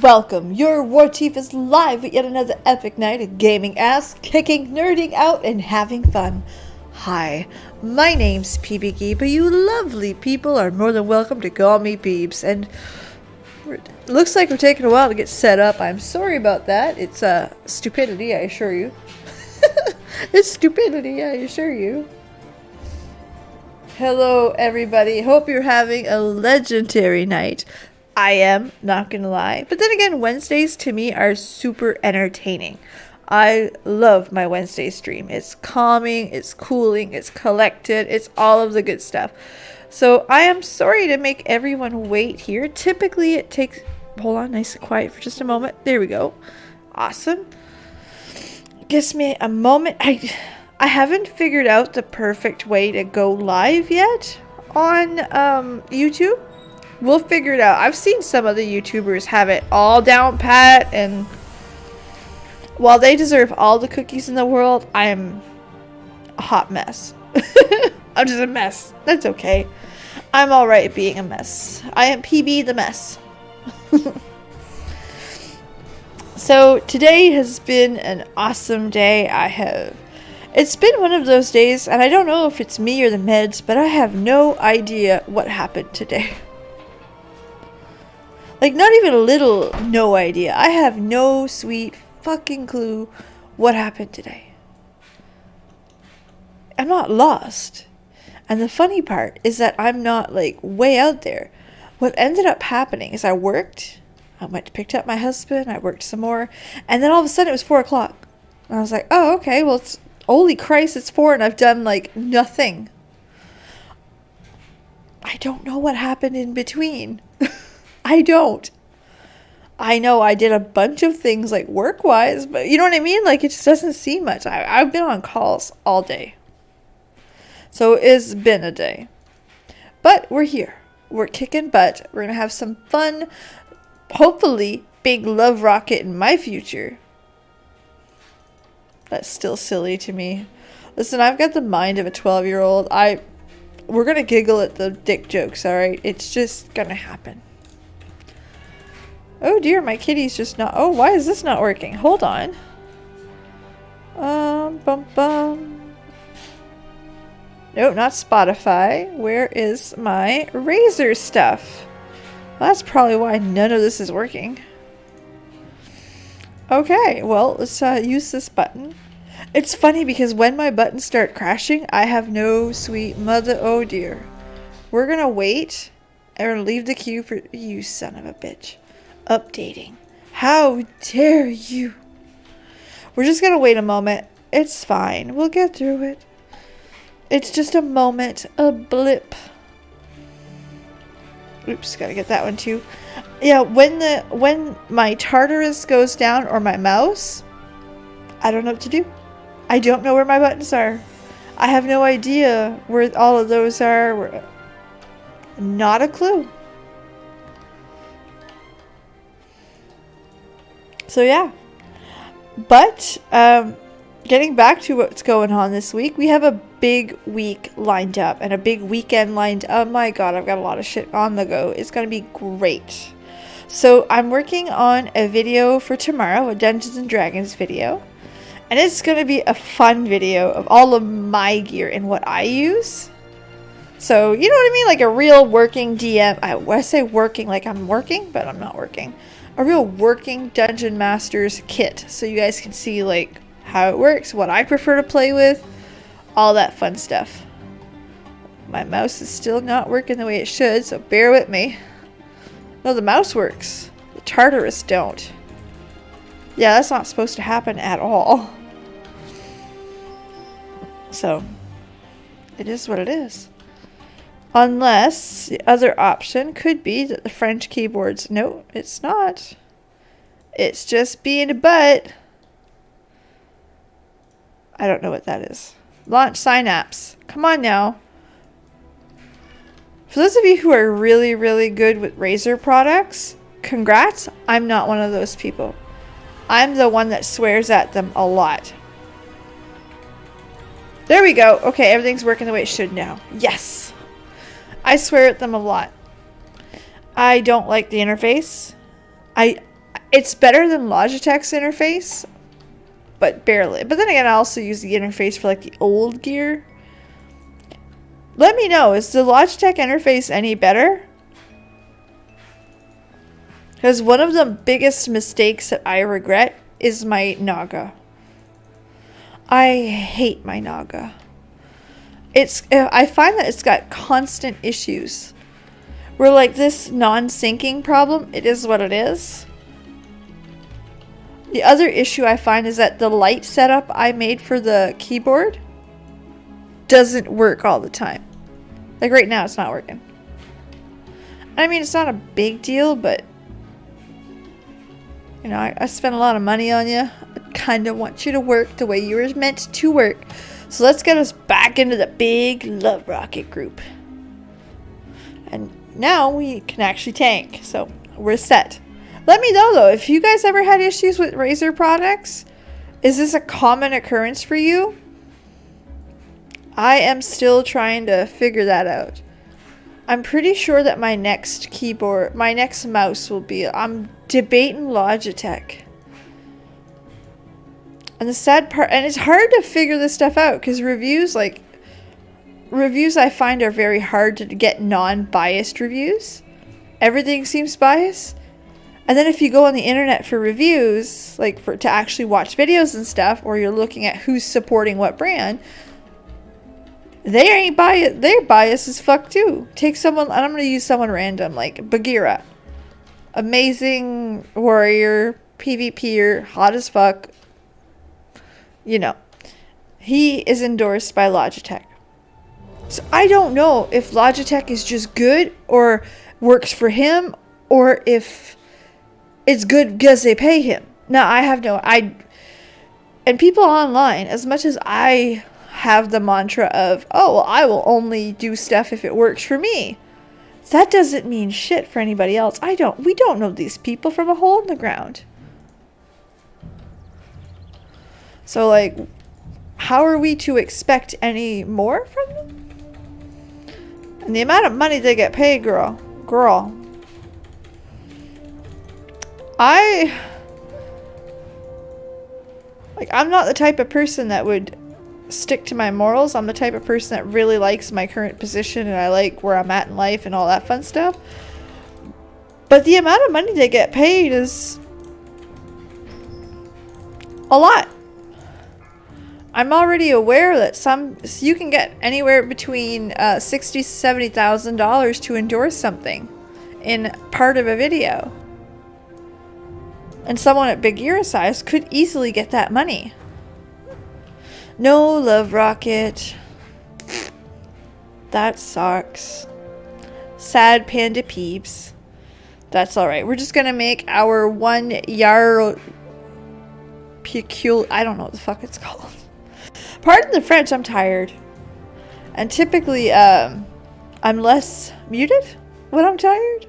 Welcome, your War Chief is live with yet another epic night of gaming ass, kicking, nerding out, and having fun. Hi, my name's PBG, but you lovely people are more than welcome to call me Beebs, and it looks like we're taking a while to get set up. I'm sorry about that. It's stupidity, I assure you. It's stupidity, I assure you. Hello everybody, hope you're having a legendary night. I am, not gonna lie. But then again, Wednesdays to me are super entertaining. I love my Wednesday stream. It's calming, it's cooling, it's collected, it's all of the good stuff. So I am sorry to make everyone wait here. Typically it takes, hold on, nice and quiet for just a moment. There we go. Awesome. Gives me a moment. I haven't figured out the perfect way to go live yet on YouTube. We'll figure it out. I've seen some of the YouTubers have it all down pat, and while they deserve all the cookies in the world, I am a hot mess. I'm just a mess. That's okay. I'm alright being a mess. I am PB the mess. So today has been an awesome day. It's been one of those days, and I don't know if it's me or the meds, but I have no idea what happened today. Like, not even a little no idea. I have no sweet fucking clue what happened today. I'm not lost. And the funny part is that I'm not, like, way out there. What ended up happening is I worked. I went, picked up my husband. I worked some more. And then all of a sudden it was 4 o'clock. And I was like, oh, okay. Well, it's, holy Christ, it's 4 and I've done, like, nothing. I don't know what happened in between. I don't. I know I did a bunch of things like work-wise, but you know what I mean? Like, it just doesn't seem much. I've been on calls all day. So it's been a day. But we're here. We're kicking butt. We're going to have some fun. Hopefully, big love rocket in my future. That's still silly to me. Listen, I've got the mind of a 12-year-old. We're going to giggle at the dick jokes, alright? It's just going to happen. Oh dear, my kitty's just not... Oh, why is this not working? Hold on. Bum bum. Nope, not Spotify. Where is my razor stuff? Well, that's probably why none of this is working. Okay, well, let's use this button. It's funny because when my buttons start crashing, I have no sweet mother... Oh dear. We're gonna wait. And we're gonna leave the queue for... You son of a bitch. Updating. How dare you? We're just gonna wait a moment. It's fine. We'll get through it. It's just a moment. A blip. Oops, gotta get that one too. Yeah, when my Tartarus goes down or my mouse, I don't know what to do. I don't know where my buttons are. I have no idea where all of those are. Not a clue. So yeah, but getting back to what's going on this week, we have a big week lined up and a big weekend lined up. Oh my god, I've got a lot of shit on the go. It's going to be great. So I'm working on a video for tomorrow, a Dungeons and Dragons video, and it's going to be a fun video of all of my gear and what I use. So, you know what I mean? Like a real working DM. I say working like I'm working, but I'm not working. A real working Dungeon Master's kit, so you guys can see like how it works, what I prefer to play with, all that fun stuff. My mouse is still not working the way it should, so bear with me. No, the mouse works. The Tartarus don't. Yeah, that's not supposed to happen at all. So, it is what it is. Unless the other option could be that the French keyboards... No, it's not. It's just being a butt. I don't know what that is. Launch Synapse. Come on now. For those of you who are really, really good with Razer products, congrats. I'm not one of those people. I'm the one that swears at them a lot. There we go. Okay, everything's working the way it should now. Yes. I swear at them a lot. I don't like the interface. It's better than Logitech's interface, but barely. But then again, I also use the interface for like the old gear. Let me know, is the Logitech interface any better? Because one of the biggest mistakes that I regret is my Naga. I hate my Naga. I find that it's got constant issues. Where like this non-syncing problem, it is what it is. The other issue I find is that the light setup I made for the keyboard doesn't work all the time. Like right now, it's not working. I mean, it's not a big deal, but you know, I spent a lot of money on you. I kind of want you to work the way you were meant to work. So let's get us back into the big Love Rocket group. And now we can actually tank. So we're set. Let me know though, if you guys ever had issues with Razer products, is this a common occurrence for you? I am still trying to figure that out. I'm pretty sure that my next mouse will be, I'm debating Logitech. And the sad part, and it's hard to figure this stuff out because reviews I find are very hard to get non-biased reviews. Everything seems biased. And then if you go on the internet for reviews, like to actually watch videos and stuff, or you're looking at who's supporting what brand, they ain't biased. They're biased as fuck too. Take someone, and I'm going to use someone random, like Bagheera. Amazing warrior, PvPer, hot as fuck. You know, he is endorsed by Logitech. So I don't know if Logitech is just good or works for him, or if it's good because they pay him. Now and people online, as much as I have the mantra of, oh, well, I will only do stuff if it works for me. That doesn't mean shit for anybody else. We don't know these people from a hole in the ground. So, like, how are we to expect any more from them? And the amount of money they get paid, girl. I'm not the type of person that would stick to my morals. I'm the type of person that really likes my current position and I like where I'm at in life and all that fun stuff. But the amount of money they get paid is a lot. I'm already aware that you can get anywhere between $60,000 to $70,000 to endorse something in part of a video. And someone at Bagheera size could easily get that money. No Love Rocket. That sucks. Sad panda peeps. That's alright. We're just gonna make our 1 yard peculiar. I don't know what the fuck it's called. Pardon the French, I'm tired. And typically, I'm less muted when I'm tired.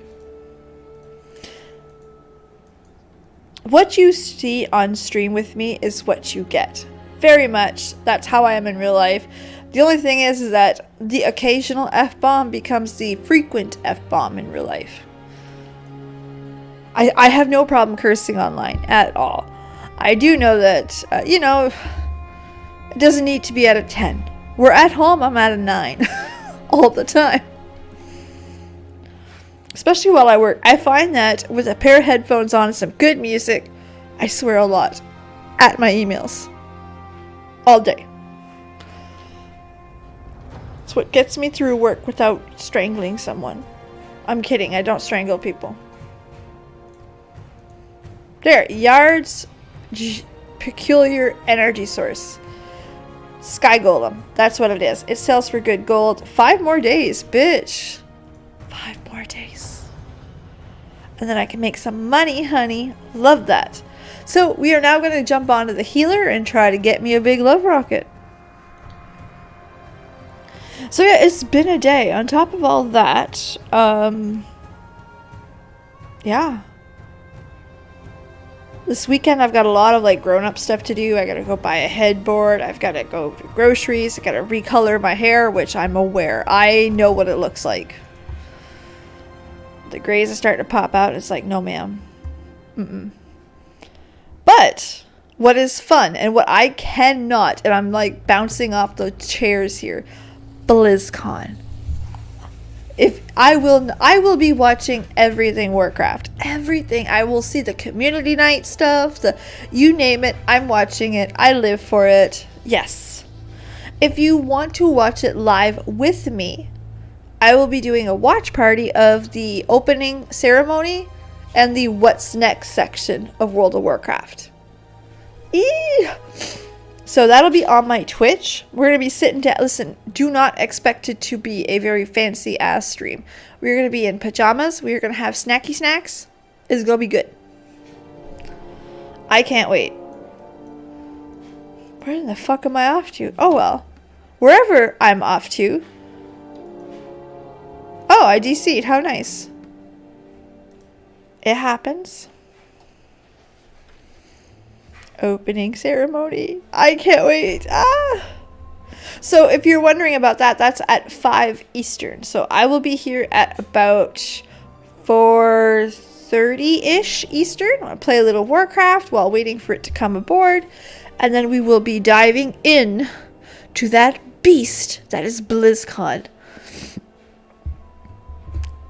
What you see on stream with me is what you get. Very much. That's how I am in real life. The only thing is that the occasional F-bomb becomes the frequent F-bomb in real life. I have no problem cursing online at all. I do know that, it doesn't need to be at a 10. We're at home, I'm at a 9. All the time. Especially while I work. I find that with a pair of headphones on and some good music, I swear a lot at my emails. All day. It's what gets me through work without strangling someone. I'm kidding, I don't strangle people. There, Yard's peculiar energy source. Sky Golem. That's what it is. It sells for good gold. 5 more days, bitch. 5 more days. And then I can make some money, honey. Love that. So we are now going to jump onto the healer and try to get me a big Love Rocket. So yeah, it's been a day. On top of all that, yeah. This weekend I've got a lot of like grown-up stuff to do. I gotta go buy a headboard. I've gotta go to groceries. I gotta recolor my hair, which I'm aware. I know what it looks like. The grays are starting to pop out. It's like, no ma'am. But what is fun and what I cannot, and I'm like bouncing off the chairs here, BlizzCon. If I will be watching everything Warcraft. Everything. I will see the community night stuff, you name it, I'm watching it. I live for it. Yes. If you want to watch it live with me, I will be doing a watch party of the opening ceremony and the what's next section of World of Warcraft. So that'll be on my Twitch. We're going to be sitting down. Listen, do not expect it to be a very fancy ass stream. We're going to be in pajamas. We're going to have snacky snacks. It's going to be good. I can't wait. Where the fuck am I off to? Oh well. Wherever I'm off to. Oh, I DC'd. How nice. It happens. Opening ceremony. I can't wait. So if you're wondering about that, that's at 5 Eastern. So I will be here at about 4:30-ish Eastern. I'll play a little Warcraft while waiting for it to come aboard. And then we will be diving in to that beast that is BlizzCon.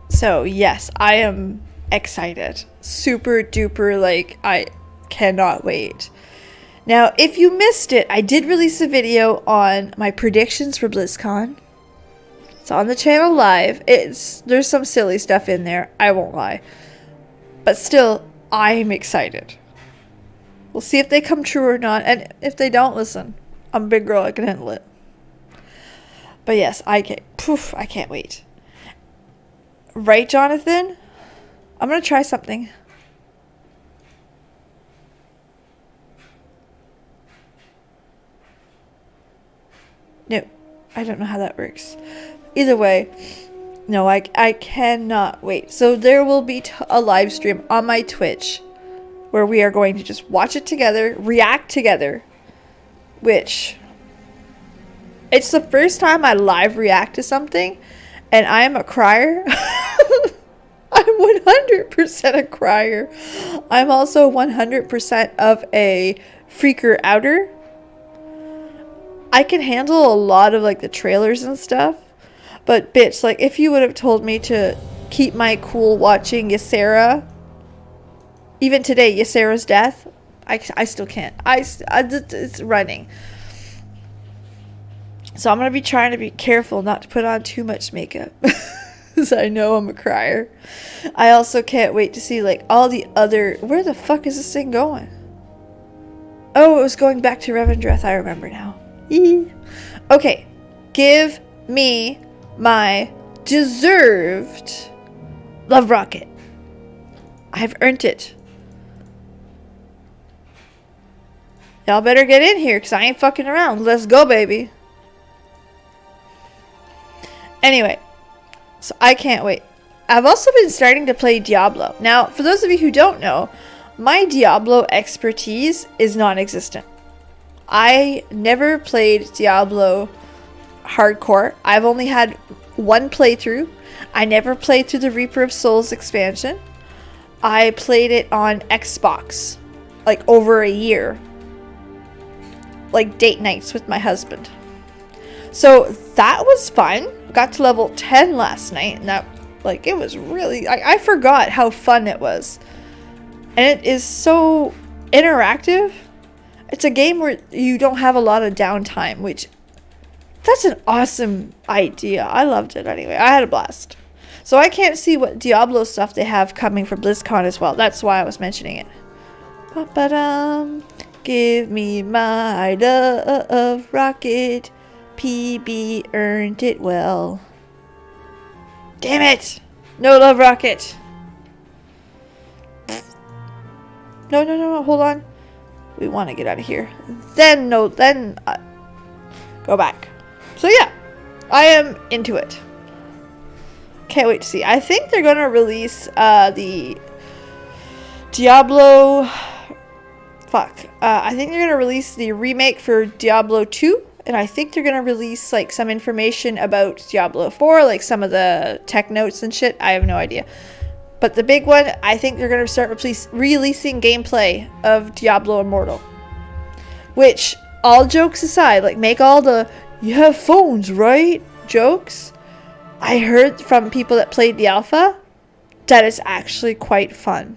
So yes, I am excited. Super duper, like, I cannot wait. Now, if you missed it, I did release a video on my predictions for BlizzCon. It's on the channel live. There's some silly stuff in there, I won't lie. But still, I'm excited. We'll see if they come true or not, and if they don't, listen, I'm a big girl, I can handle it. But yes, I can't wait. Right, Jonathan? I'm gonna try something. No, I don't know how that works. Either way, no, I cannot wait. So there will be a live stream on my Twitch where we are going to just watch it together, react together, which it's the first time I live react to something, and I am a crier. I'm 100% a crier. I'm also 100% of a freaker outer. I can handle a lot of like the trailers and stuff, but bitch, like if you would have told me to keep my cool watching Ysera, even today, Ysera's death, I still can't. It's running. So I'm going to be trying to be careful not to put on too much makeup. Because I know I'm a crier. I also can't wait to see like all the other... Where the fuck is this thing going? Oh, it was going back to Revendreth. I remember now. Okay. Give me my deserved love rocket. I've earned it. Y'all better get in here because I ain't fucking around. Let's go, baby. Anyway, so I can't wait. I've also been starting to play Diablo. Now, for those of you who don't know, my Diablo expertise is non-existent. I never played Diablo hardcore. I've only had one playthrough. I never played through the Reaper of Souls expansion. I played it on Xbox like over a year. Like date nights with my husband. So that was fun. Got to level 10 last night, and that, like, it was really, I forgot how fun it was. And it is so interactive. It's a game where you don't have a lot of downtime, which, that's an awesome idea. I loved it anyway. I had a blast. So I can't see what Diablo stuff they have coming for BlizzCon as well. That's why I was mentioning it. Ba-ba-dum. Give me my love rocket. PB earned it well. Damn it! No love rocket. No, hold on. We want to get out of here. Then go back. So yeah, I am into it. Can't wait to see. I think they're going to release the Diablo... I think they're going to release the remake for Diablo 2. And I think they're going to release like some information about Diablo 4. Like some of the tech notes and shit. I have no idea. But But the big one, I think they're going to start releasing gameplay of Diablo Immortal. Which, all jokes aside, like make all the, you have phones, right? Jokes. I heard from people that played the alpha that it's actually quite fun.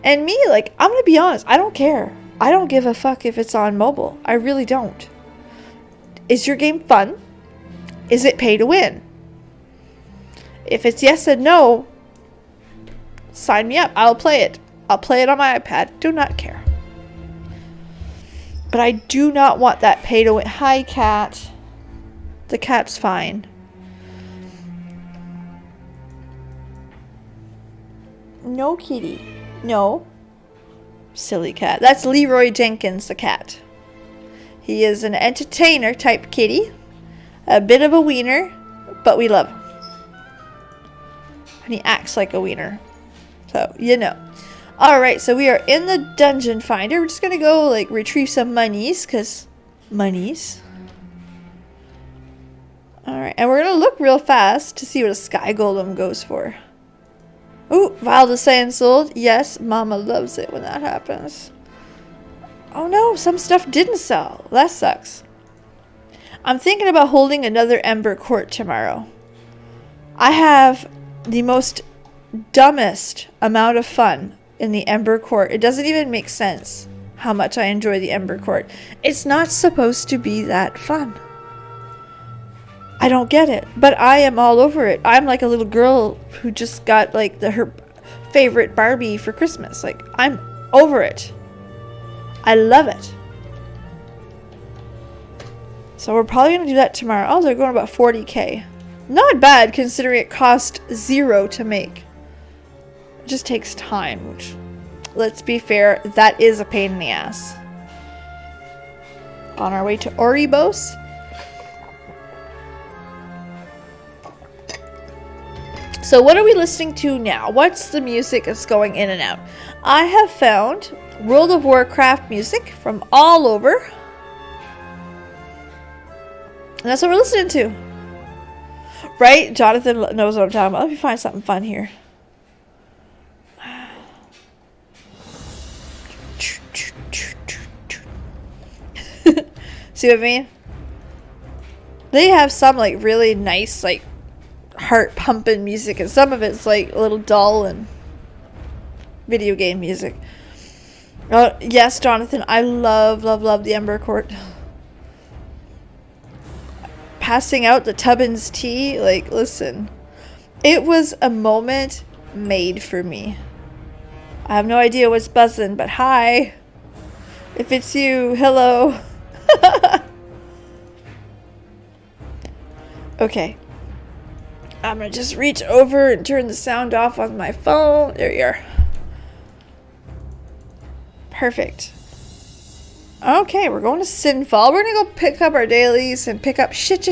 And me, like, I'm going to be honest, I don't care. I don't give a fuck if it's on mobile. I really don't. Is your game fun? Is it pay to win? If it's yes and no, sign me up. I'll play it. I'll play it on my iPad. Do not care. But I do not want that pay to win. Hi, cat. The cat's fine. No, kitty. No. Silly cat. That's Leroy Jenkins, the cat. He is an entertainer type kitty. A bit of a wiener, but we love him. And he acts like a wiener. So, you know. Alright, so we are in the dungeon finder. We're just gonna go, like, retrieve some monies, because monies. Alright, and we're gonna look real fast to see what a sky golem goes for. Ooh, Vial of Sand sold. Yes, Mama loves it when that happens. Oh no, some stuff didn't sell. That sucks. I'm thinking about holding another Ember Court tomorrow. I have the most dumbest amount of fun in the Ember Court. It doesn't even make sense how much I enjoy the Ember Court. It's not supposed to be that fun. I don't get it, but I am all over it. I'm like a little girl who just got like her favorite Barbie for Christmas. Like, I'm over it. I love it. So we're probably going to do that tomorrow. Oh, they're going about 40k. Not bad considering it cost 0 to make. It just takes time, which, let's be fair, that is a pain in the ass. On our way to Oribos. So what are we listening to now? What's the music that's going in and out? I have found World of Warcraft music from all over. And that's what we're listening to. Right? Jonathan knows what I'm talking about. Let me find something fun here. See what I mean? They have some like really nice like heart pumping music, and some of it's like a little dull and video game music. Oh yes, Jonathan, I love the Ember Court. Passing out the Tubbins tea, like, listen, it was a moment made for me. I have no idea what's buzzing, but hi, if it's you, hello. Okay. I'm gonna just reach over and turn the sound off on my phone. There you are. Perfect. Okay, we're going to Sinfall. We're gonna go pick up our dailies and pick up shit. Do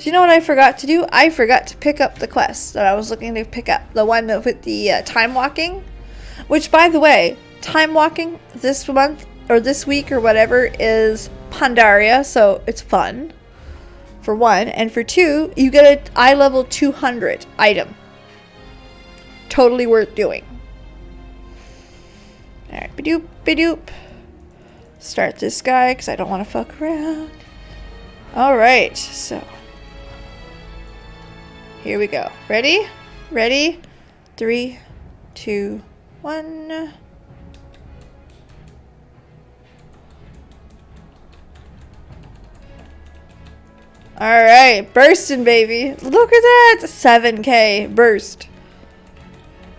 you know what I forgot to do? I forgot to pick up the quest that I was looking to pick up. The one with the time walking. Which, by the way, time walking this month or this week or whatever is Pandaria, so it's fun. For one, and for two, you get an eye level 200 item. Totally worth doing. Alright, badoop, badoop. Start this guy, because I don't want to fuck around. Alright, so. Here we go. Ready? Ready? 3, 2, 1. Alright, bursting, baby. Look at that! 7k burst.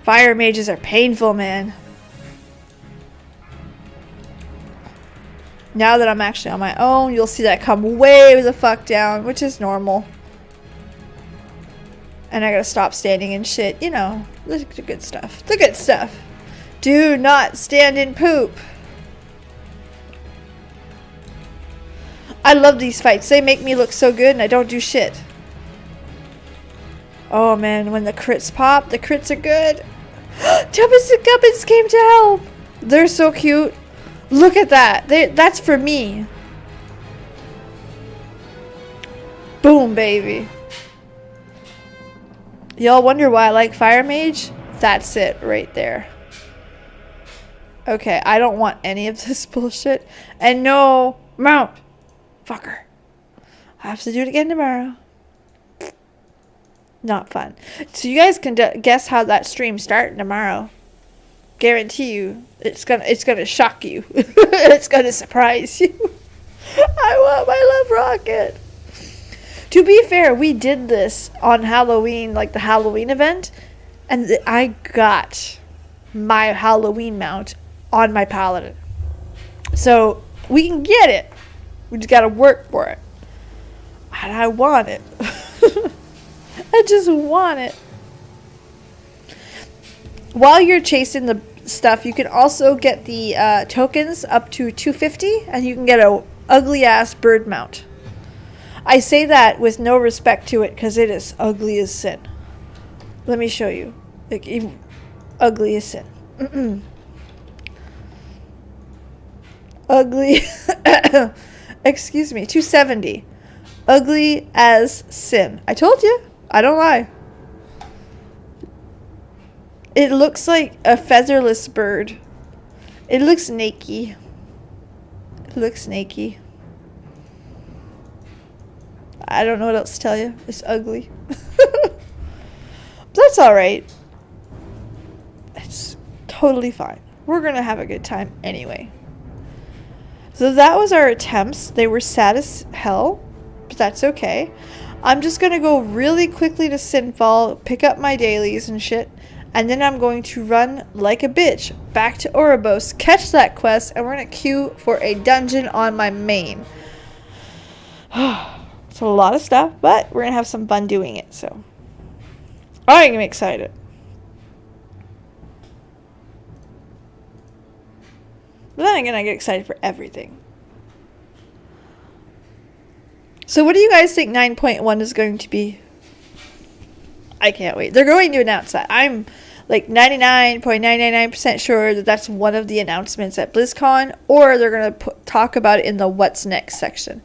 Fire mages are painful, man. Now that I'm actually on my own, you'll see that come way the fuck down, which is normal. And I gotta stop standing in shit. You know, the good stuff. The good stuff. Do not stand in poop. I love these fights. They make me look so good and I don't do shit. Oh man, when the crits pop, the crits are good. Tubbins and Gubbins came to help. They're so cute. Look at that. That's for me. Boom, baby. Y'all wonder why I like Fire Mage? That's it right there. Okay, I don't want any of this bullshit. And no mount. Fucker. I have to do it again tomorrow. Not fun. So you guys can guess how that stream starts tomorrow. Guarantee you, it's gonna shock you. It's gonna surprise you. I want my love rocket. To be fair, we did this on Halloween, like the Halloween event, and I got my Halloween mount on my paladin. So we can get it. We just gotta work for it. And I want it. I just want it. While you're chasing the stuff, you can also get the tokens up to 250, and you can get a ugly ass bird mount. I say that with no respect to it because it is ugly as sin. Let me show you. Like, ugly as sin. Ugly. Excuse me. 270. Ugly as sin. I told you. I don't lie. It looks like a featherless bird. It looks snaky. It looks snaky. I don't know what else to tell you. It's ugly. That's alright. It's totally fine. We're gonna have a good time anyway. So that was our attempts. They were sad as hell, but that's okay. I'm just gonna go really quickly to Sinfall, pick up my dailies and shit, and then I'm going to run like a bitch back to Oribos, catch that quest, and we're gonna queue for a dungeon on my main. It's a lot of stuff, but we're gonna have some fun doing it, so I'm excited. But then again, I get excited for everything. So what do you guys think 9.1 is going to be? I can't wait. They're going to announce that. I'm like 99.999% sure that that's one of the announcements at BlizzCon, or they're going to talk about it in the what's next section.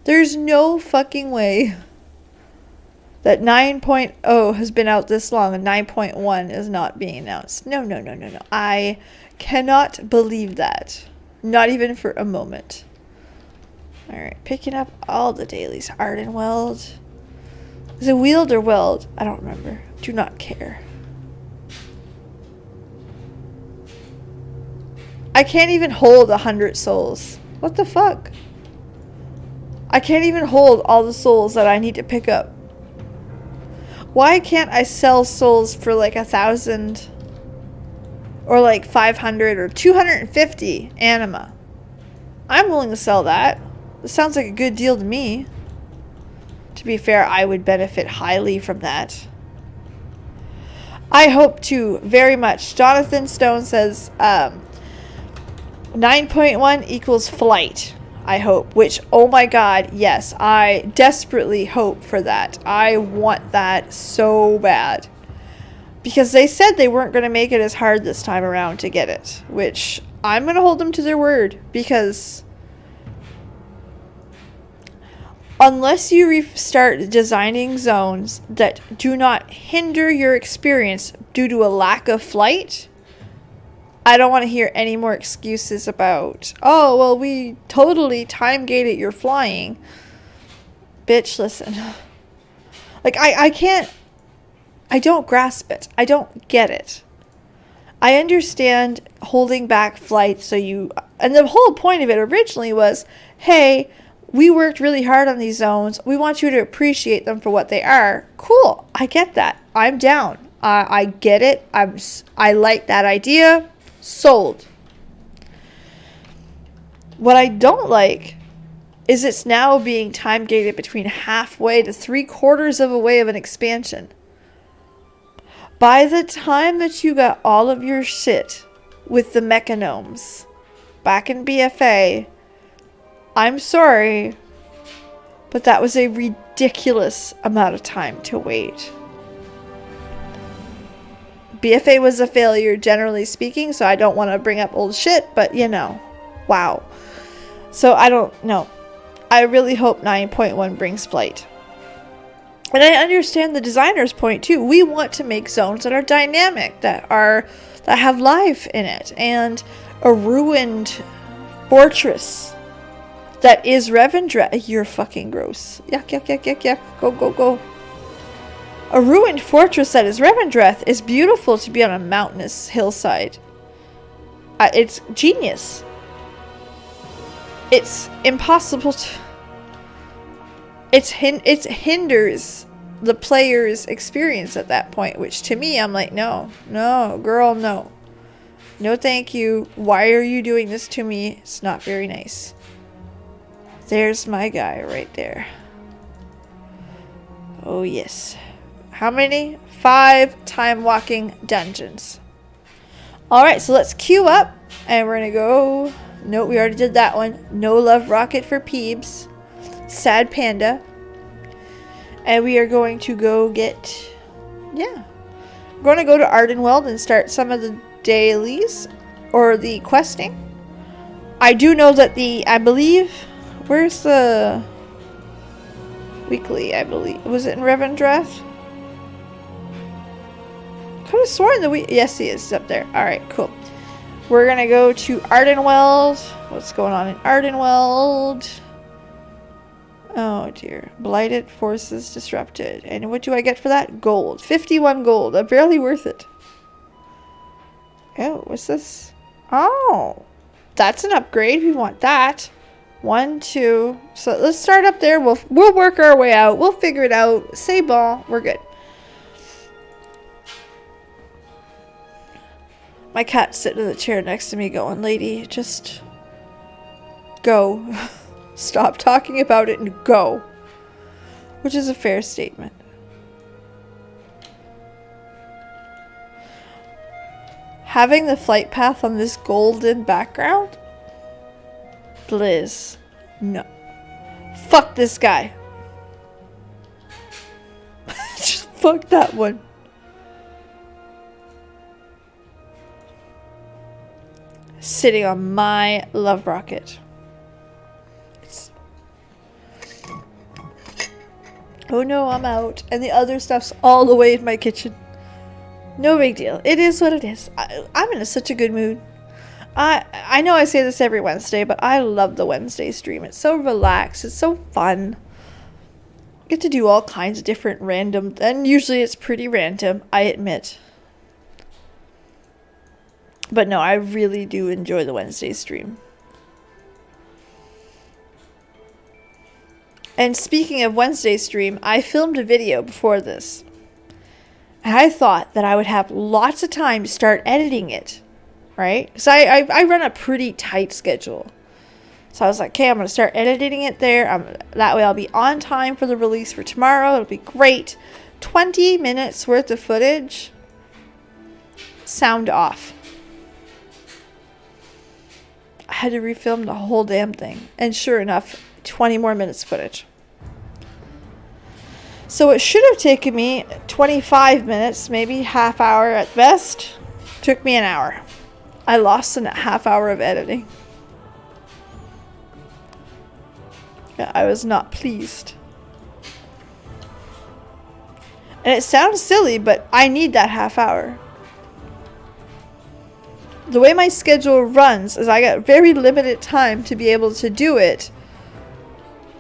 There's no fucking way that 9.0 has been out this long and 9.1 is not being announced. No. I cannot believe that. Not even for a moment. Alright, picking up all the dailies. Ardenweld. Is it Wield or Weld? I don't remember. Do not care. I can't even hold 100 souls. What the fuck? I can't even hold all the souls that I need to pick up. Why can't I sell souls for like 1,000 or like 500 or 250 anima? I'm willing to sell that. It sounds like a good deal to me. To be fair, I would benefit highly from that. I hope to very much. Jonathan Stone says 9.1 equals flight. I hope, which, oh my god, yes, I desperately hope for that. I want that so bad. Because they said they weren't going to make it as hard this time around to get it, which I'm going to hold them to their word, because unless you start designing zones that do not hinder your experience due to a lack of flight, I don't want to hear any more excuses about, oh, well, we totally time-gated your flying. Bitch, listen. Like, I can't, I don't grasp it. I don't get it. I understand holding back flight so you, and the whole point of it originally was, hey, we worked really hard on these zones. We want you to appreciate them for what they are. Cool. I get that. I'm down. I get it. I like that idea. Sold. What I don't like is it's now being time gated between halfway to 3/4 of a way of an expansion. By the time that you got all of your shit with the mechanomes back in BFA, I'm sorry, but that was a ridiculous amount of time to wait. BFA was a failure, generally speaking, so I don't want to bring up old shit, but you know, wow. So I don't know. I really hope 9.1 brings flight. And I understand the designer's point too. We want to make zones that are dynamic, that have life in it, and a ruined fortress that is Revendreth. You're fucking gross. Yuck, yuck, yuck, yuck, yuck. Go, go, go. A ruined fortress that is Revendreth is beautiful to be on a mountainous hillside. It's genius. It's impossible to... It hinders the player's experience at that point, which to me, I'm like, no, no, girl, no. No, thank you. Why are you doing this to me? It's not very nice. There's my guy right there. Oh, yes. How many? 5 time walking dungeons. Alright, so let's queue up. And we're going to go... No, we already did that one. No love rocket for Peebs. Sad panda. And we are going to go get... Yeah. We're going to go to Ardenweld and start some of the dailies. Or the questing. I do know that I believe... Where's the... Weekly, I believe. Was it in Revendreth? Could have sworn that yes, he is. He's up there. Alright, cool. We're going to go to Ardenweld. What's going on in Ardenweld? Oh dear. Blighted forces disrupted. And what do I get for that? Gold. 51 gold. Barely worth it. Oh, what's this? Oh. That's an upgrade. We want that. 1, 2. So let's start up there. We'll work our way out. We'll figure it out. C'est bon. We're good. My cat's sitting in the chair next to me going, lady, just go. Stop talking about it and go. Which is a fair statement. Having the flight path on this golden background? Blizz. No. Fuck this guy. Just fuck that one. Sitting on my love rocket. Oh no, I'm out. And the other stuff's all the way in my kitchen. No big deal. It is what it is. I'm in such a good mood. I know I say this every Wednesday, but I love the Wednesday stream. It's so relaxed. It's so fun. Get to do all kinds of different random... And usually it's pretty random, I admit. But no, I really do enjoy the Wednesday stream. And speaking of Wednesday stream, I filmed a video before this. And I thought that I would have lots of time to start editing it. Right? Because I run a pretty tight schedule. So I was like, okay, I'm going to start editing it there. That way I'll be on time for the release for tomorrow. It'll be great. 20 minutes worth of footage. Sound off. I had to refilm the whole damn thing. And sure enough, 20 more minutes footage. So it should have taken me 25 minutes, maybe half hour at best. Took me an hour. I lost a half hour of editing. Yeah, I was not pleased. And it sounds silly, but I need that half hour. The way my schedule runs is I got very limited time to be able to do it.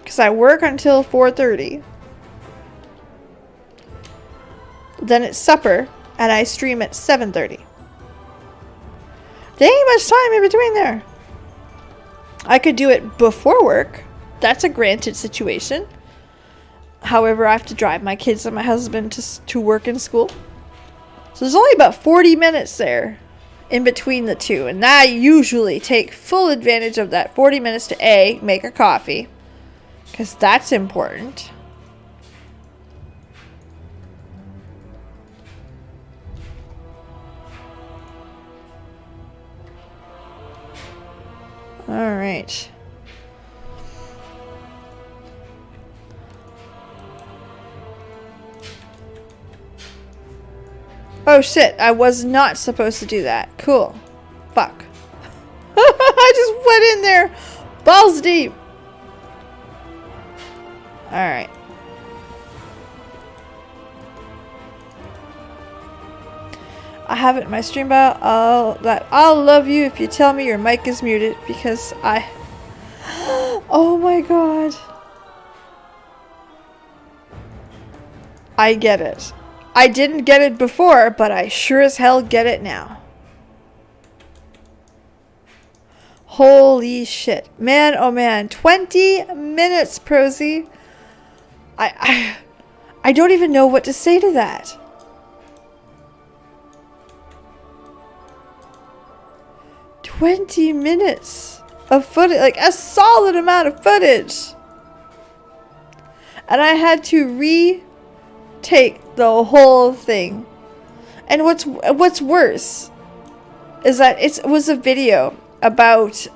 Because I work until 4:30. Then it's supper, and I stream at 7:30. There ain't much time in between there. I could do it before work. That's a granted situation. However, I have to drive my kids and my husband to work and school. So there's only about 40 minutes there in between the two. And I usually take full advantage of that 40 minutes to A, make a coffee. Because that's important. Alright. Oh shit, I was not supposed to do that. Cool. Fuck. I just went in there. Balls deep. Alright. I have it in my stream bio. I'll love you if you tell me your mic is muted because I... Oh my god. I get it. I didn't get it before, but I sure as hell get it now. Holy shit. Man, oh man. 20 minutes, Prosy. I don't even know what to say to that. "20 minutes of footage, like a solid amount of footage." And I had to retake the whole thing. And what's worse is that it was a video about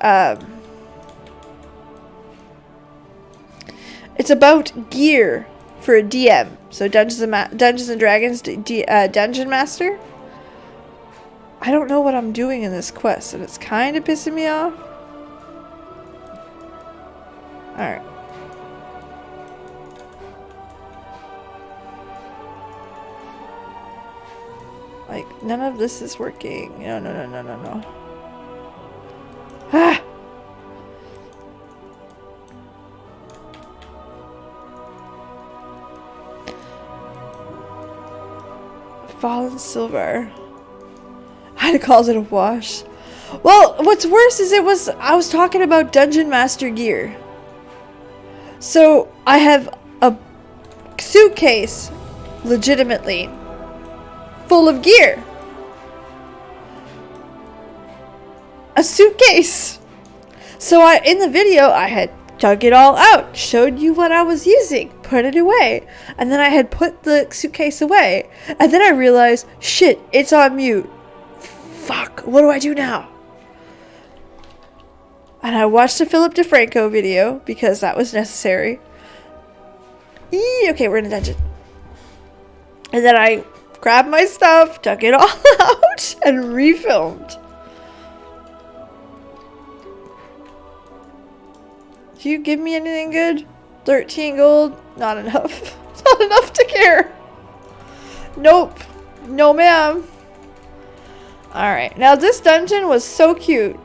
it's about gear for a DM, so Dungeons and Dragons Dungeon Master. I don't know what I'm doing in this quest, and it's kind of pissing me off. Alright. Like, none of this is working. No. Ah! Fallen silver. I'd have called it a wash. Well, what's worse is I was talking about Dungeon Master gear. So, I have a suitcase, legitimately, full of gear. A suitcase. So in the video, I had dug it all out, showed you what I was using, put it away, and then I had put the suitcase away, and then I realized, shit, it's on mute. Fuck, what do I do now? And I watched the Philip DeFranco video because that was necessary. Okay, we're in a dungeon. And then I grabbed my stuff, took it all out, and refilmed. Do you give me anything good? 13 gold? Not enough. It's not enough to care. Nope. No, ma'am. Alright, now this dungeon was so cute.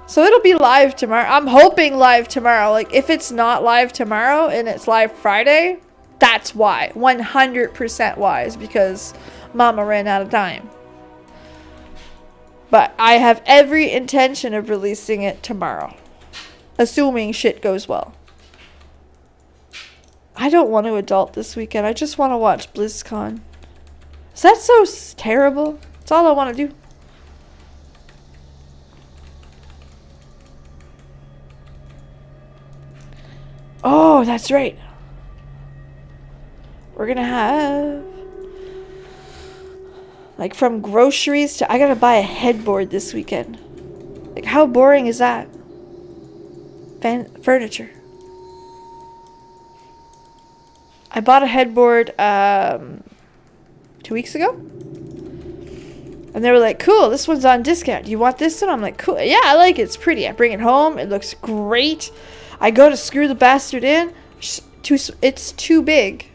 So it'll be live tomorrow. I'm hoping live tomorrow. Like, if it's not live tomorrow and it's live Friday, that's why. 100% why is because Mama ran out of time. But I have every intention of releasing it tomorrow. Assuming shit goes well. I don't want to adult this weekend. I just want to watch BlizzCon. Is that so terrible? That's all I want to do. Oh, that's right. We're gonna have... like, from groceries to... I gotta buy a headboard this weekend. Like, how boring is that? Furniture. I bought a headboard, 2 weeks ago. And they were like, cool, this one's on discount. Do you want this one? I'm like, cool. Yeah, I like it. It's pretty. I bring it home. It looks great. I go to screw the bastard in. It's too big.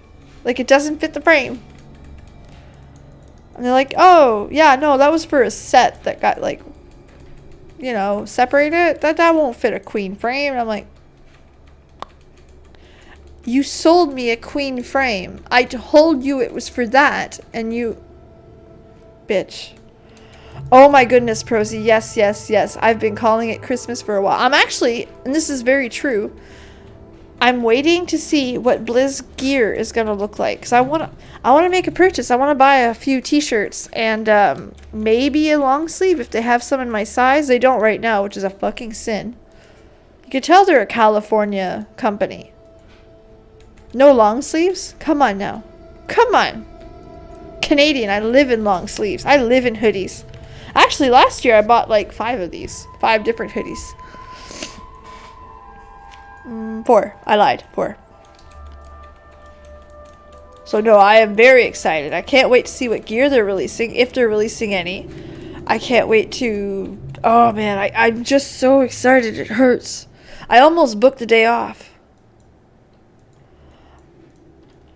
Like, it doesn't fit the frame. And they're like, oh, yeah, no, that was for a set that got, like, you know, separated. That won't fit a queen frame. And I'm like, you sold me a queen frame. I told you it was for that. And you... bitch. Oh my goodness, Prosy. Yes, yes, yes. I've been calling it Christmas for a while. I'm actually, and this is very true, I'm waiting to see what Blizz gear is going to look like. Because I want to make a purchase. I want to buy a few t-shirts and maybe a long sleeve if they have some in my size. They don't right now, which is a fucking sin. You can tell they're a California company. No long sleeves? Come on now. Come on. Canadian. I live in long sleeves. I live in hoodies. Actually, last year I bought like 5 of these. 5 different hoodies. 4. I lied. 4. So no, I am very excited. I can't wait to see what gear they're releasing, if they're releasing any. I can't wait to... oh man, I'm just so excited. It hurts. I almost booked the day off.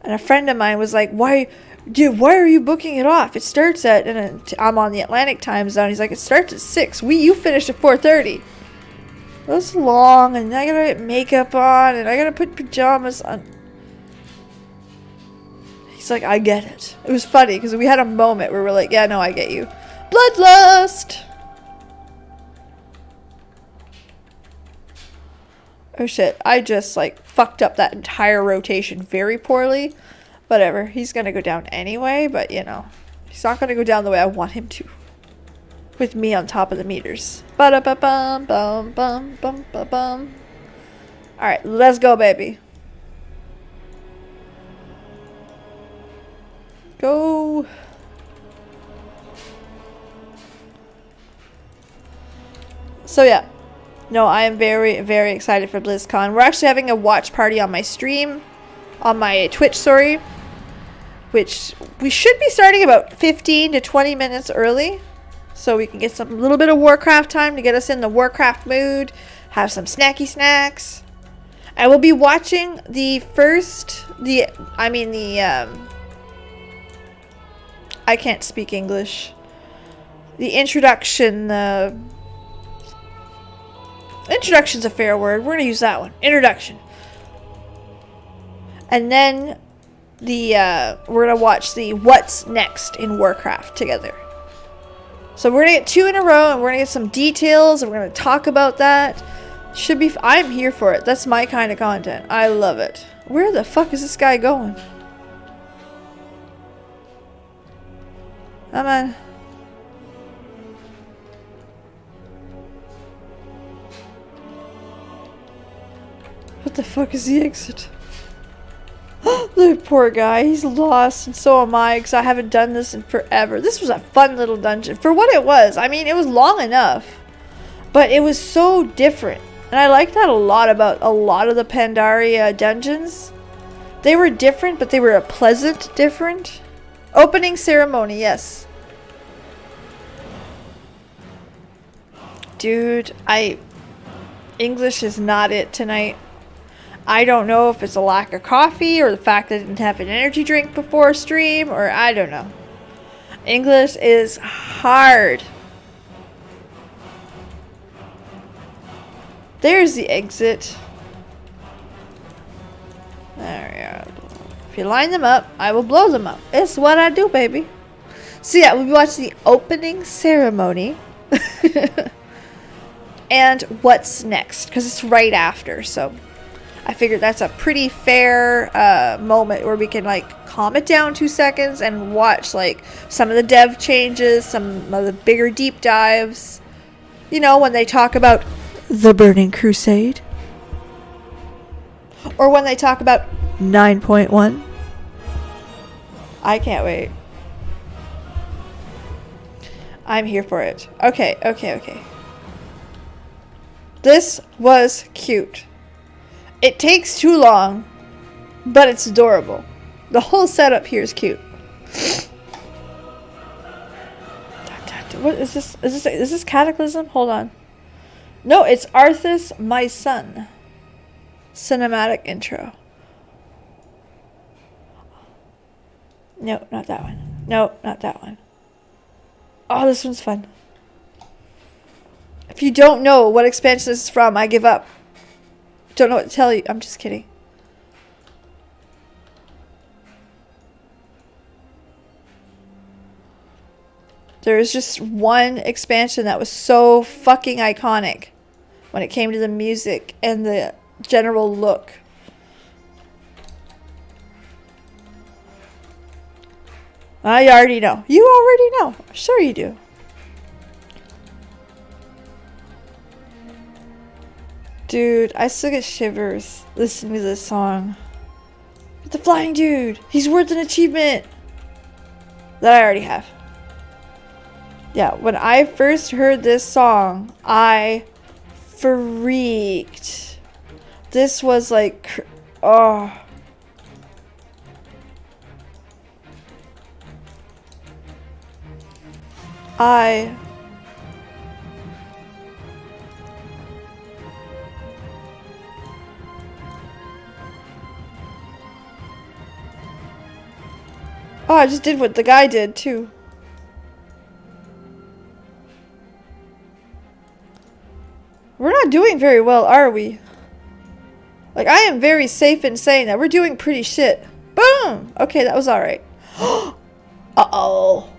And a friend of mine was like, why dude, why are you booking it off? It starts at, and I'm on the Atlantic time zone. He's like, it starts at 6. You finished at 4:30. That's long, and I gotta get makeup on, and I gotta put pajamas on. He's like, I get it. It was funny, because we had a moment where we're like, yeah, no, I get you. Bloodlust! Oh shit, I just, like, fucked up that entire rotation very poorly. Whatever, he's gonna go down anyway, but, you know, he's not gonna go down the way I want him to. With me on top of the meters. Ba-da-ba-bum, bum, bum, bum, bum, bum. Alright, let's go, baby. Go. So, yeah. No, I am very, very excited for BlizzCon. We're actually having a watch party on my stream. On my Twitch, sorry. Which we should be starting about 15 to 20 minutes early. So we can get some little bit of WARCRAFT time to get us in the WARCRAFT mood. Have some snacky snacks. I will be watching the first... I can't speak English. The introduction... Introduction's a fair word. We're going to use that one. Introduction. And then we're going to watch the What's Next in WARCRAFT together. So we're going to get 2 in a row, and we're going to get some details, and we're going to talk about that. Should be... I'm here for it. That's my kind of content. I love it. Where the fuck is this guy going? Come on. What the fuck is the exit? The poor guy, he's lost, and so am I, because I haven't done this in forever. This was a fun little dungeon, for what it was. I mean, it was long enough, but it was so different. And I like that a lot about a lot of the Pandaria dungeons. They were different, but they were a pleasant different. Opening ceremony, yes. Dude, English is not it tonight. I don't know if it's a lack of coffee or the fact that I didn't have an energy drink before stream, or I don't know. English is hard. There's the exit. There we go. If you line them up, I will blow them up. It's what I do, baby. So yeah, we'll be watching the opening ceremony. And what's next, because it's right after, so... I figured that's a pretty fair moment where we can like calm it down 2 seconds and watch like some of the dev changes, some of the bigger deep dives. You know, when they talk about the Burning Crusade. Or when they talk about 9.1. I can't wait. I'm here for it. Okay. This was cute. It takes too long, but it's adorable. The whole setup here is cute. What is this? Is this Cataclysm? Hold on. No, it's Arthas, my son. Cinematic intro. No, not that one. No, not that one. Oh, this one's fun. If you don't know what expansion this is from, I give up. Don't know what to tell you. I'm just kidding. There was just one expansion that was so fucking iconic when it came to the music and the general look. I already know. You already know. Sure you do. Dude, I still get shivers listening to this song. The flying dude! He's worth an achievement! That I already have. Yeah, when I first heard this song, I freaked. This was like... Oh. I just did what the guy did too. We're not doing very well, are we? Like, I am very safe in saying that we're doing pretty shit. Boom! Okay, that was alright. Uh-oh.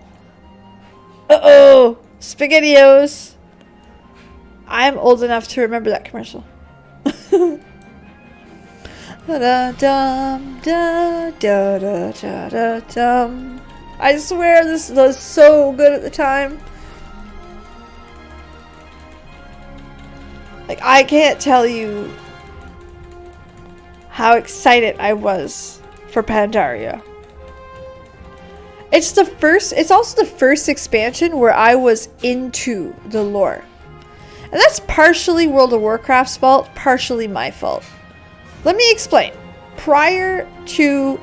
Uh-oh. SpaghettiOs. I'm old enough to remember that commercial. Da-da-dum, da-da-da-da-dum. I swear this was so good at the time. Like, I can't tell you how excited I was for Pandaria. It's also the first expansion where I was into the lore. And that's partially World of Warcraft's fault, partially my fault. Let me explain. Prior to...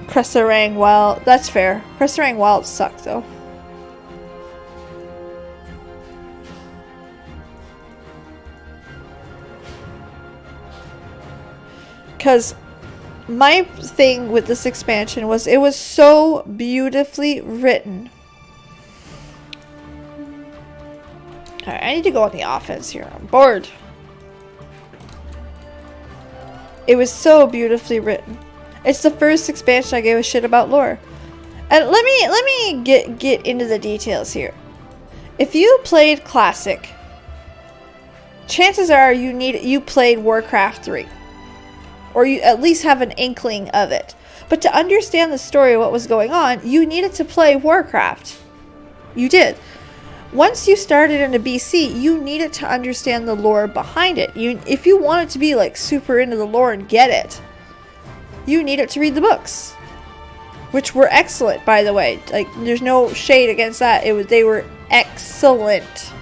Cresserang Wild. That's fair. Cresserang Wild sucked, though. Because my thing with this expansion was it was so beautifully written. Alright, I need to go on the offense here. I'm bored. It was so beautifully written. It's the first expansion I gave a shit about lore. And let me get into the details here. If you played Classic, chances are you played Warcraft 3. Or you at least have an inkling of it. But to understand the story of what was going on, you needed to play Warcraft. You did. Once you started into BC, you needed to understand the lore behind it. If you wanted to be like super into the lore and get it, you needed to read the books. Which were excellent, by the way. Like, there's no shade against that. They were excellent.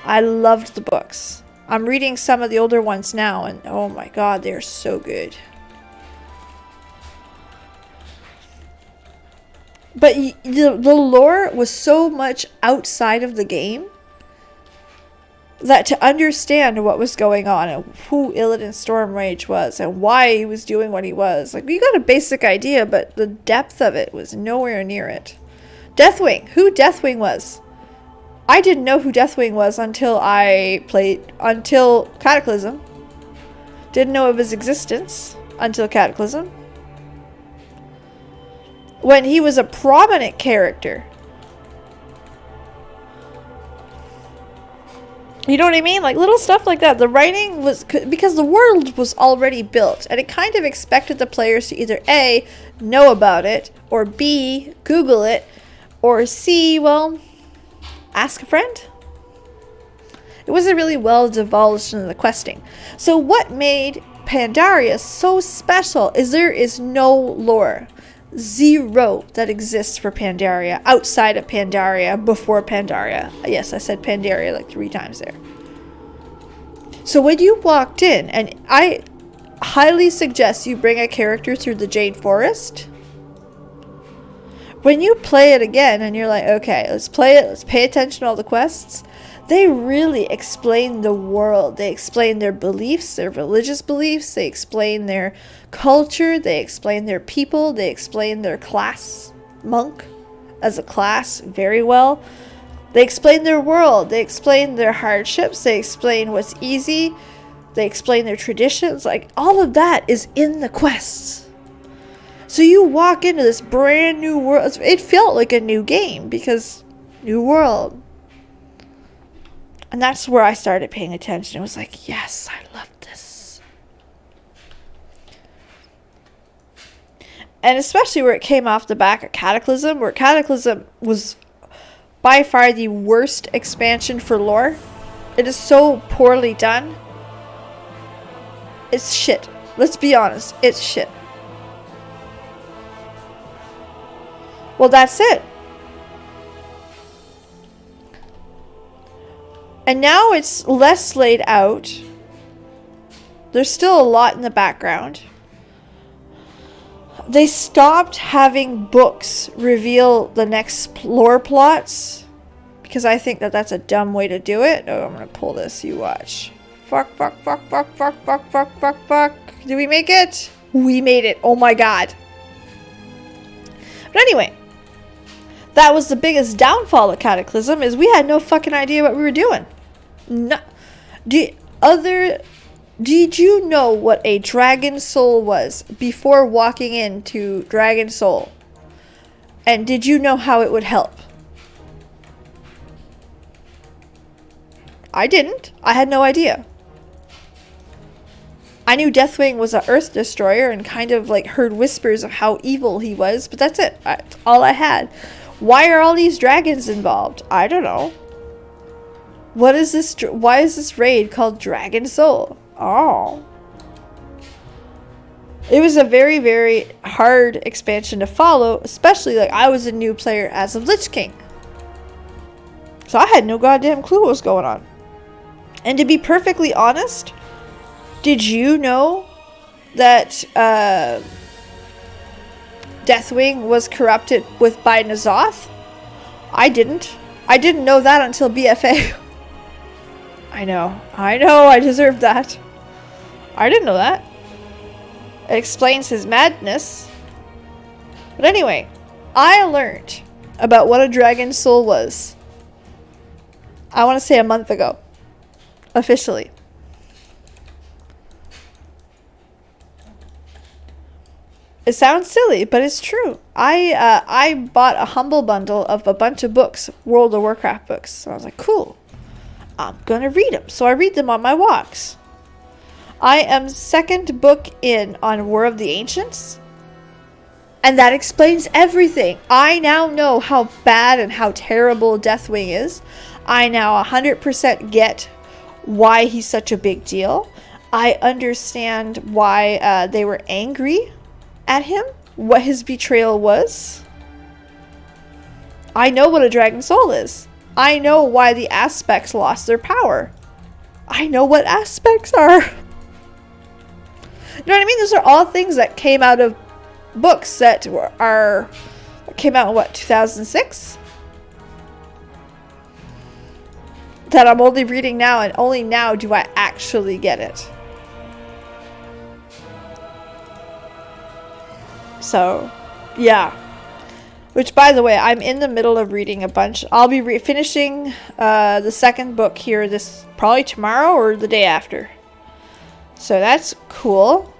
I loved the books. I'm reading some of the older ones now, and oh my god, they're so good. But the lore was so much outside of the game that to understand what was going on and who Illidan Stormrage was and why he was doing what he was, like, we got a basic idea, but the depth of it was nowhere near it. Deathwing. Who Deathwing was? I didn't know who Deathwing was until Cataclysm. Didn't know of his existence until Cataclysm. When he was a prominent character. You know what I mean? Like, little stuff like that. The writing was... because the world was already built. And it kind of expected the players to either A, know about it, or B, Google it, or C, well... ask a friend. It wasn't really well divulged in the questing. So what made Pandaria so special is there is no lore. Zero that exists for Pandaria outside of Pandaria before Pandaria. Yes, I said Pandaria like 3 times there. So when you walked in, and I highly suggest you bring a character through the Jade Forest. When you play it again and you're like, okay, let's play it, let's pay attention to all the quests, they really explain the world. They explain their beliefs, their religious beliefs, they explain their culture, they explain their people, they explain their class, monk as a class very well. They explain their world, they explain their hardships, they explain what's easy, they explain their traditions, like all of that is in the quests. So you walk into this brand new world. It felt like a new game because new world. And that's where I started paying attention. It was like, yes, I love this. And especially where it came off the back of Cataclysm, where Cataclysm was by far the worst expansion for lore. It is so poorly done. It's shit. Let's be honest. It's shit. Well, that's it. And now it's less laid out. There's still a lot in the background. They stopped having books reveal the next lore plots. Because I think that that's a dumb way to do it. Oh, I'm going to pull this. You watch. Fuck. Did we make it? We made it. Oh my god. But anyway, that was the biggest downfall of Cataclysm, is we had no fucking idea what we were doing. No. Did you know what a Dragon Soul was before walking into Dragon Soul? And did you know how it would help? I didn't. I had no idea. I knew Deathwing was an Earth Destroyer and kind of like heard whispers of how evil he was, but that's it. That's all I had. Why are all these dragons involved? I don't know. What is this? Why is this raid called Dragon Soul? Oh. It was a very, very hard expansion to follow, especially like I was a new player as of Lich King. So I had no goddamn clue what was going on. And to be perfectly honest, did you know that Deathwing was corrupted by N'Zoth? I didn't. I didn't know that until BFA. I know, I deserve that. I didn't know that. It explains his madness. But anyway, I learned about what a Dragon Soul was, I want to say a month ago. Officially. It sounds silly, but it's true. I bought a humble bundle of a bunch of books, World of Warcraft books. So I was like, cool. I'm going to read them. So I read them on my walks. I am second book in on War of the Ancients. And that explains everything. I now know how bad and how terrible Deathwing is. I now 100% get why he's such a big deal. I understand why they were angry at him, what his betrayal was. I know what a Dragon Soul is. I know why the aspects lost their power. I know what aspects are. You know what I mean? Those are all things that came out of books that came out in what, 2006? That I'm only reading now, and only now do I actually get it. So, yeah. Which, by the way, I'm in the middle of reading a bunch. I'll be finishing the second book here probably tomorrow or the day after. So that's cool.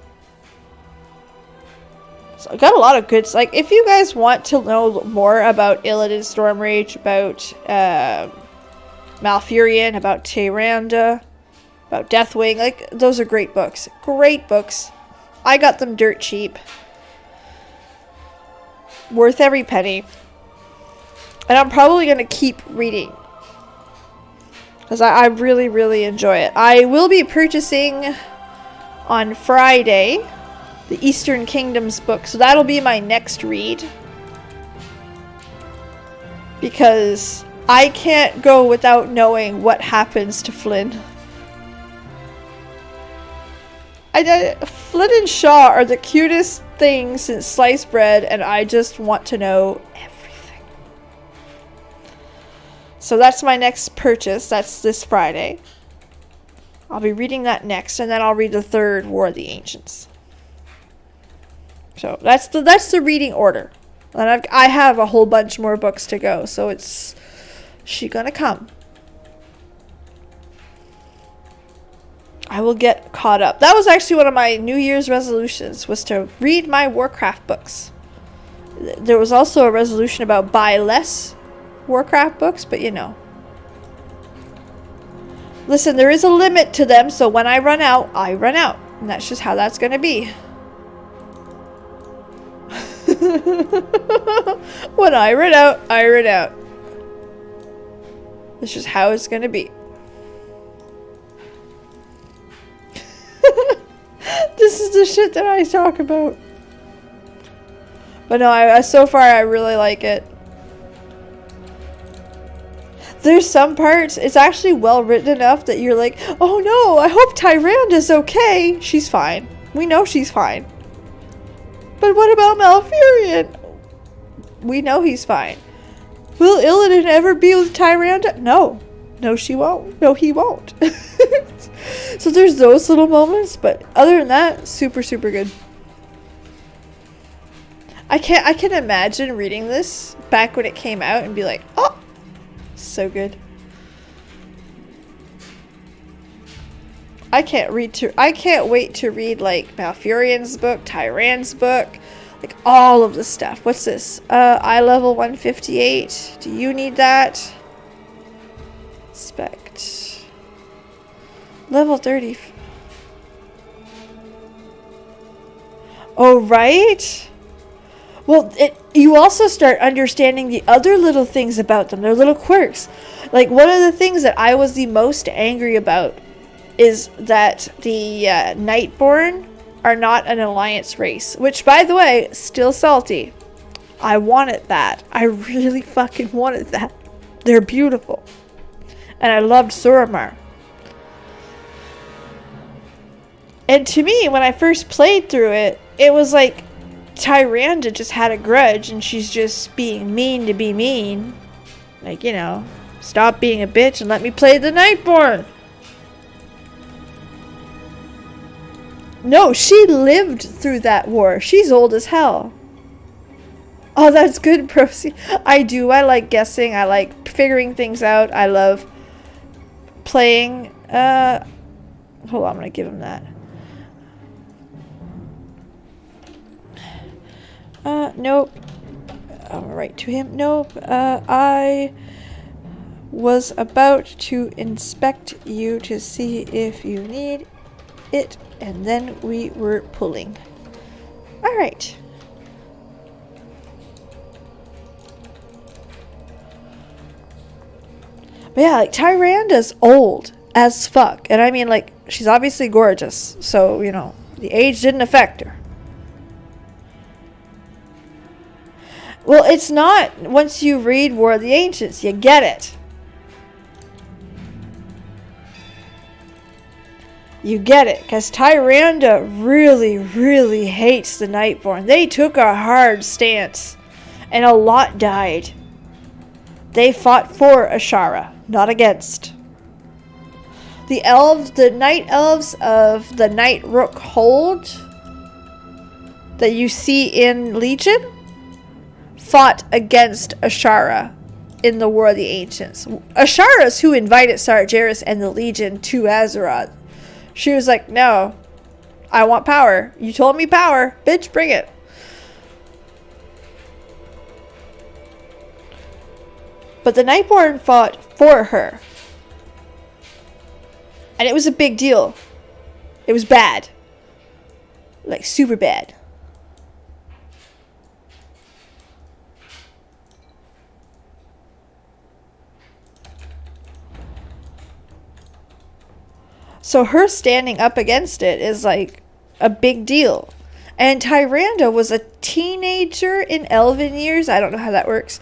So I got a lot of good, like, if you guys want to know more about Illidan Stormrage, about Malfurion, about Tyrande, about Deathwing, like, those are great books. Great books. I got them dirt cheap. Worth every penny. And I'm probably going to keep reading. Because I really, really enjoy it. I will be purchasing on Friday the Eastern Kingdoms book. So that'll be my next read. Because I can't go without knowing what happens to Flynn. Flynn and Shaw are the cutest things since sliced bread, and I just want to know everything. So that's my next purchase. That's this Friday. I'll be reading that next, and then I'll read the third War of the Ancients. So that's the reading order. And I have a whole bunch more books to go, so it's she gonna come. I will get caught up. That was actually one of my New Year's resolutions, was to read my Warcraft books. There was also a resolution about buy less Warcraft books, but you know. Listen, there is a limit to them, so when I run out, I run out. And that's just how that's going to be. When I run out, I run out. That's just how it's going to be. This is the shit that I talk about. But no, so far I really like it. There's some parts, it's actually well written enough that you're like, oh no, I hope Tyranda's okay. She's fine. We know she's fine. But what about Malfurion? We know he's fine. Will Illidan ever be with Tyrande? No. No, she won't. No, he won't. So there's those little moments, but other than that, super, super good. I can imagine reading this back when it came out and be like, oh, so good. I can't wait to read like Malfurion's book, Tyran's book, like all of the stuff. What's this? Eye level 158. Do you need that? Spect. Level 30. Oh, right? Well, you also start understanding the other little things about them. Their little quirks. Like, one of the things that I was the most angry about is that the Nightborn are not an alliance race. Which, by the way, still salty. I wanted that. I really fucking wanted that. They're beautiful. And I loved Suramar. And to me, when I first played through it, it was like Tyrande just had a grudge and she's just being mean to be mean. Like, you know, stop being a bitch and let me play the Nightborn. No, she lived through that war. She's old as hell. Oh, that's good, Procy. I do. I like guessing. I like figuring things out. I love playing. Hold on, I'm going to give him that. Nope. I'm going to write to him. Nope. I was about to inspect you to see if you need it, and then we were pulling. Alright. But yeah, like, Tyranda's old as fuck. And I mean, like, she's obviously gorgeous. So, you know, the age didn't affect her. Well, it's not. Once you read War of the Ancients, you get it. You get it, because Tyrande really, really hates the Nightborn. They took a hard stance, and a lot died. They fought for Ashara, not against. The elves, the night elves of the Night Rook hold that you see in Legion fought against Ashara in the War of the Ancients. Ashara's who invited Sargeras and the Legion to Azeroth. She was like, no, I want power. You told me power. Bitch, bring it. But the Nightborn fought for her. And it was a big deal. It was bad. Like, super bad. So her standing up against it is like a big deal. And Tyrande was a teenager in elven years. I don't know how that works.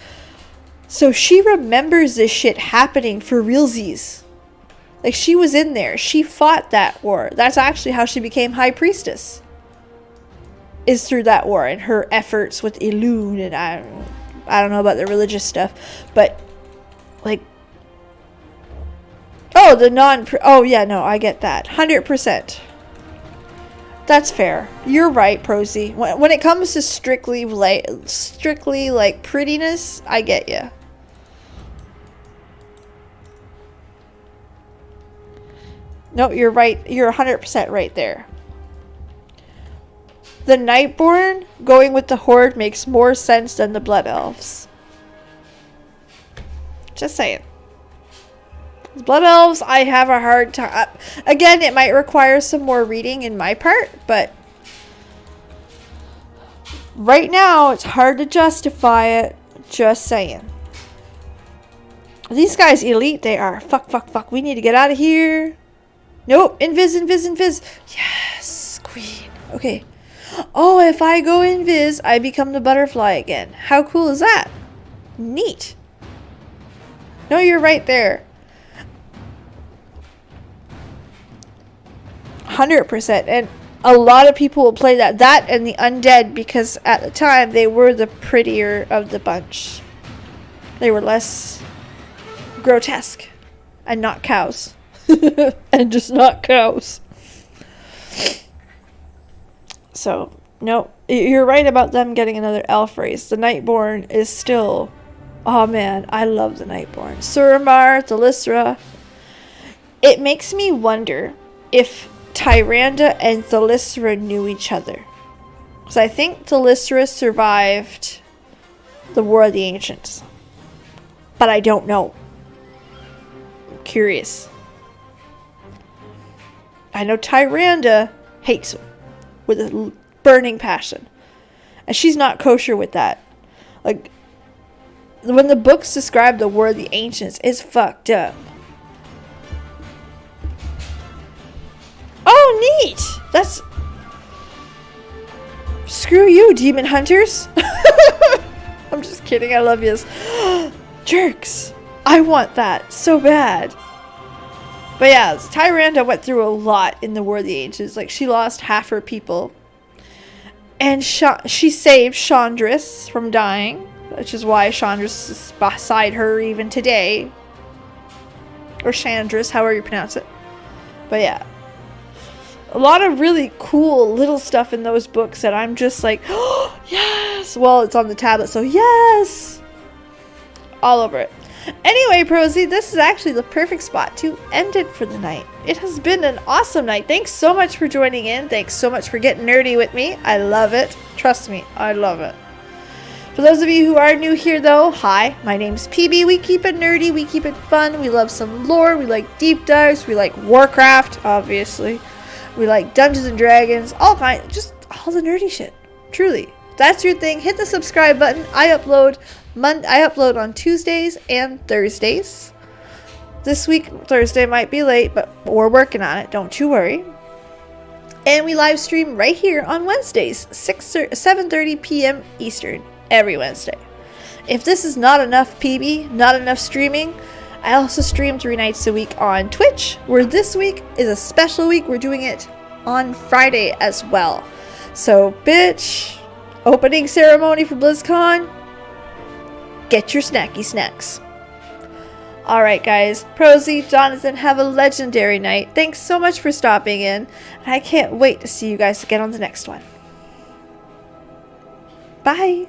So she remembers this shit happening for realsies. Like, she was in there. She fought that war. That's actually how she became High Priestess. Is through that war and her efforts with Elune, and I don't know about the religious stuff, but like, oh, oh yeah, no, I get that. 100%. That's fair. You're right, Prosy. When it comes to strictly like prettiness, I get you. No, you're right. You're 100% right there. The Nightborn going with the Horde makes more sense than the Blood Elves. Just saying. Blood Elves, I have a hard time. Again, it might require some more reading in my part, but right now, it's hard to justify it. Just saying. These guys elite, they are. Fuck. We need to get out of here. Nope. Invis. Yes, queen. Okay. Oh, if I go invis, I become the butterfly again. How cool is that? Neat. No, you're right there. 100%. And a lot of people will play that and the undead, because at the time they were the prettier of the bunch. They were less grotesque and not cows. And just not cows. So, no, You're right about them getting another elf race. The Nightborn is still... Oh man, I love the Nightborn. Suramar, Thalyssra. It makes me wonder if Tyrande and Thalyssra knew each other. Because I think Thalyssra survived the War of the Ancients. But I don't know. I'm curious. I know Tyrande hates him with a burning passion. And she's not kosher with that. Like, when the books describe the War of the Ancients, it's fucked up. Oh, neat! That's... Screw you, demon hunters! I'm just kidding, I love yous. Jerks! I want that so bad. But yeah, Tyrande went through a lot in the War of the Ancients. Like, she lost half her people. And she saved Chandris from dying. Which is why Chandris is beside her even today. Or Chandris, however you pronounce it. But yeah. A lot of really cool little stuff in those books that I'm just like, oh, yes! Well, it's on the tablet, so yes! All over it. Anyway, Prosy, this is actually the perfect spot to end it for the night. It has been an awesome night. Thanks so much for joining in. Thanks so much for getting nerdy with me. I love it. Trust me, I love it. For those of you who are new here, though, hi, my name's PB. We keep it nerdy, we keep it fun, we love some lore, we like deep dives, we like Warcraft, obviously. We like Dungeons and Dragons, all kinds, just all the nerdy shit. Truly. If that's your thing, hit the subscribe button. I upload on Tuesdays and Thursdays. This week, Thursday might be late, but we're working on it. Don't you worry. And we live stream right here on Wednesdays, 7:30 p.m. Eastern, every Wednesday. If this is not enough PB, not enough streaming, I also stream 3 nights a week on Twitch, where this week is a special week. We're doing it on Friday as well. So, bitch, opening ceremony for BlizzCon, get your snacky snacks. Alright guys, Prosy, Jonathan, have a legendary night. Thanks so much for stopping in, and I can't wait to see you guys again on the next one. Bye!